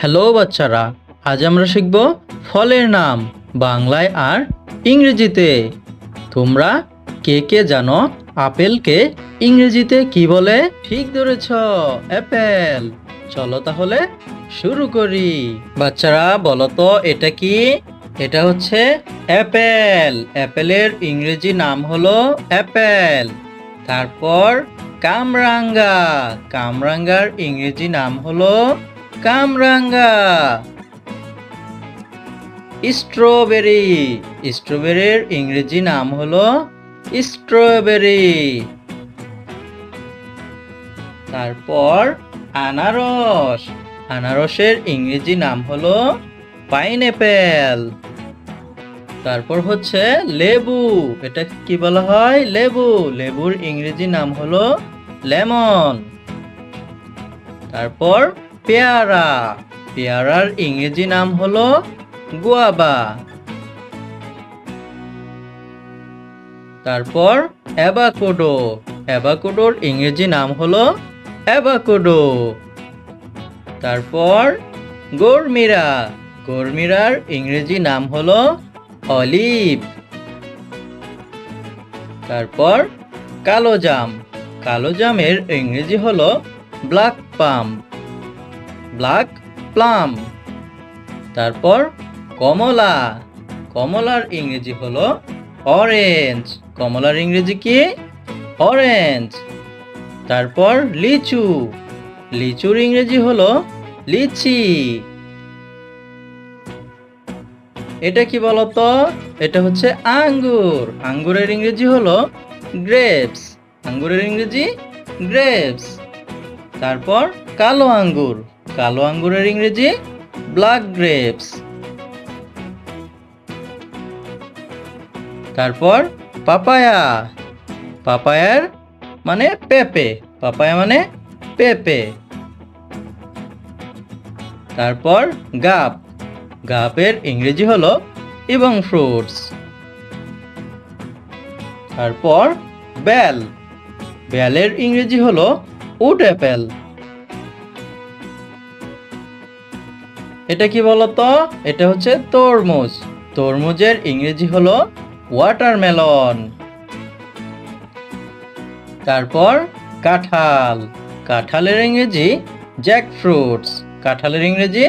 Hello বাচ্চারা, আজ আমরা শিখব ফলের নাম বাংলায় আর ইংরেজিতে। তোমরা কে কে জানো আপেলকে ইংরেজিতে কি বলে? ঠিক ধরেছ, অ্যাপেল। চলো তাহলে শুরু করি। বাচ্চারা বলো তো এটা কি? এটা হচ্ছে অ্যাপেল। অ্যাপেলের ইংরেজি নাম হলো অ্যাপেল। তারপর কামরাঙ্গা। কামরাঙ্গার ইংরেজি নাম হলো কামরাঙ্গা। স্ট্রবেরি। স্ট্রবেরির ইংরেজি নাম হলো স্ট্রবেরি। তারপর আনারস। আনারসের ইংরেজি নাম হলো পাইনঅ্যাপেল। তারপর হচ্ছে লেবু। এটা কি বলা হয়? লেবু। লেবুর ইংরেজি নাম হলো লেমন। তারপর পেয়ারা। পেয়ারার ইংরেজি নাম হলো গুয়াভা। তারপর অ্যাভাকাডো। অ্যাভাকাডোর ইংরেজি নাম হলো অ্যাভাকাডো। তারপর গরমিরা। গরমিরার ইংরেজি নাম হলো অলিভ। তারপর কালোজাম। কালোজামের ইংরেজি হলো ব্ল্যাক প্লাম। Black plum. তারপর কমলা। কমলার ইংরেজি হলো অরেঞ্জ। কমলার ইংরেজি কি? অরেঞ্জ। তারপর লিচু। লিচুর ইংরেজি হলো লিচি। এটা কি বলতো? এটা হচ্ছে আঙ্গুর। আঙ্গুরের ইংরেজি হলো গ্রেপস। আঙ্গুরের ইংরেজি গ্রেপস। তারপর কালো আঙ্গুর। কালো আঙ্গুরের ইংরেজি ব্ল্যাক গ্রেপস। তারপর পাপায়া। পাপায়ার মানে পেঁপে। পাপায়া মানে পেঁপে। তারপর গাব। গাবের ইংরেজি হলো ইবং ফ্রুটস। তারপর বেল। বেলের ইংরেজি হলো উড অ্যাপেল। এটা কি বলতো? এটা হচ্ছে তরমুজ। তরমুজের ইংরেজি হলো ওয়াটারমেলন। তারপর কাঁঠাল। কাঁঠালের ইংরেজি জ্যাকফ্রুটস। কাঁঠালের ইংরেজি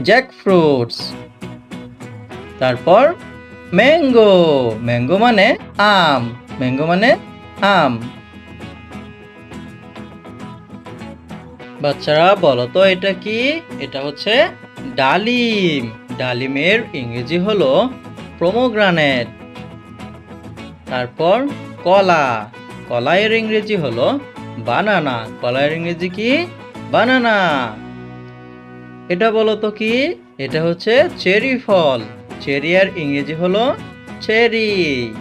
জ্যাকফ্রুটস। তারপর ম্যাঙ্গো। ম্যাঙ্গো মানে আম। ম্যাঙ্গো মানে আম। বাচ্চারা বলো তো এটা কি? এটা হচ্ছে ডালিম। ডালিমের ইংরেজি হলো প্রোমোগ্রানেট। তারপর কলা। কলাইয়ের ইংরেজি হলো বানানা। কলাইয়ের ইংরেজি কি? বানানা। এটা বলো তো কি? এটা হচ্ছে চেরি ফল। চেরিয়ার ইংরেজি হলো চেরি।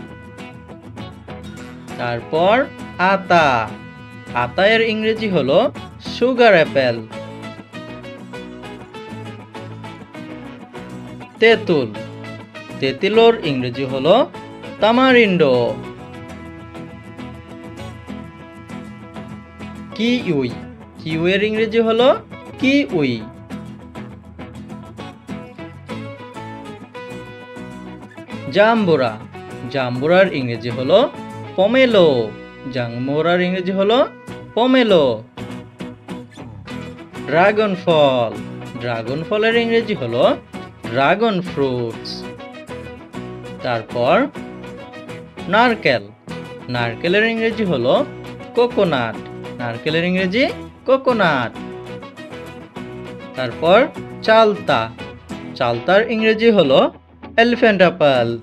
তারপর আতা। আতায়ের ইংরেজি হলো সুগার অ্যাপেল। তেঁতুল। তেঁতুলের ইংরেজি হলো তামারিন্ডো। কিউই। কিউয়ের ইংরেজি হলো কিউই। জাম্বুরা। জাম্বুরার ইংরেজি হলো পমেলো। জাম্বুরার ইংরেজি হলো পমেলো। ড্রাগন ফল। ড্রাগন ফলের ইংরেজি হলো ড্রাগন ফ্রুটস। তারপর নারকেল। নারকেলের ইংরেজি হলো কোকোনাট। নারকেলের ইংরেজি কোকোনাট। তারপর চালতা। চালতার ইংরেজি হলো এলিফ্যান্ট অ্যাপল।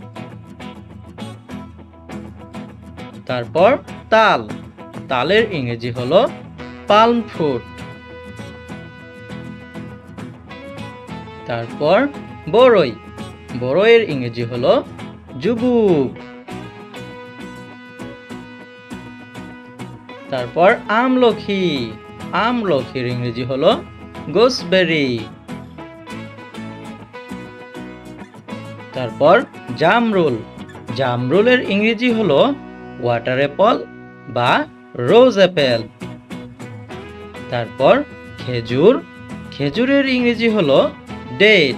তারপর তাল। তালের ইংরেজি হলো পালম ফ্রুট। তারপর বড়ই। বড়ইয়ের ইংরেজি হলো জুবুব। তারপর আমলখি। আমলখির ইংরেজি হলো গোসবেরি। তারপর জামরুল। জামরুলের ইংরেজি হলো ওয়াটার অ্যাপল বা রোজ অ্যাপেল। তারপর খেজুর। খেজুরের ইংরেজি হলো ডেট।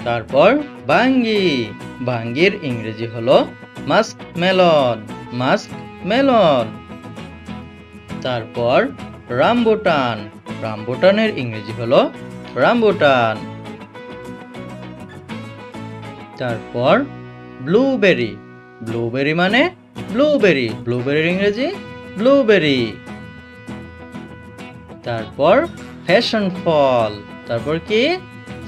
তারপর বাঙ্গি, বাঙ্গির ইংরেজি হলো মাস্কমেলন, মাস্কমেলন। তারপর রামবুটান, রামবুটানের ইংরেজি হলো রামবুটান। তারপর ব্লুবেরি, ব্লুবেরি মানে ব্লুবেরি, ব্লুবেরির ইংরেজি ব্লুবেরি। তারপর ফ্যাশন ফল, তারপর কি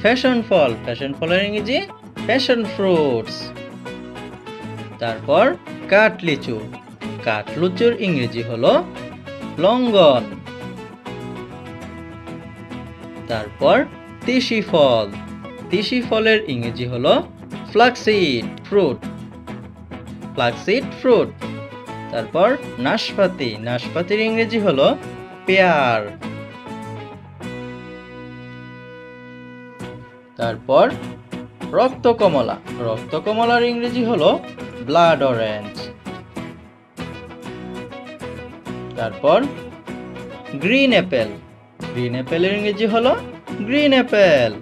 ফ্যাশন ফল, ফ্যাশন ফলের ইংরেজি ফ্যাশন ফ্রুটস। তারপর কাঠলিচু, কাঠলিচুর ইংরেজি হলো লঙ্গন। তারপর তিসি ফল, তিসি ফলের ইংরেজি হলো ফ্লাক্সিড ফ্রুট, ফ্লাক্সিড ফ্রুট। তারপর নাশপাতি, নাশপাতির ইংরেজি হলো পেয়ার। তারপর রক্তকমলা, রক্তকমলার ইংরেজি হলো ব্লাড অরেঞ্জ। তারপর গ্রিন অ্যাপেল, গ্রিন অ্যাপেলের ইংরেজি হলো গ্রিন অ্যাপেল।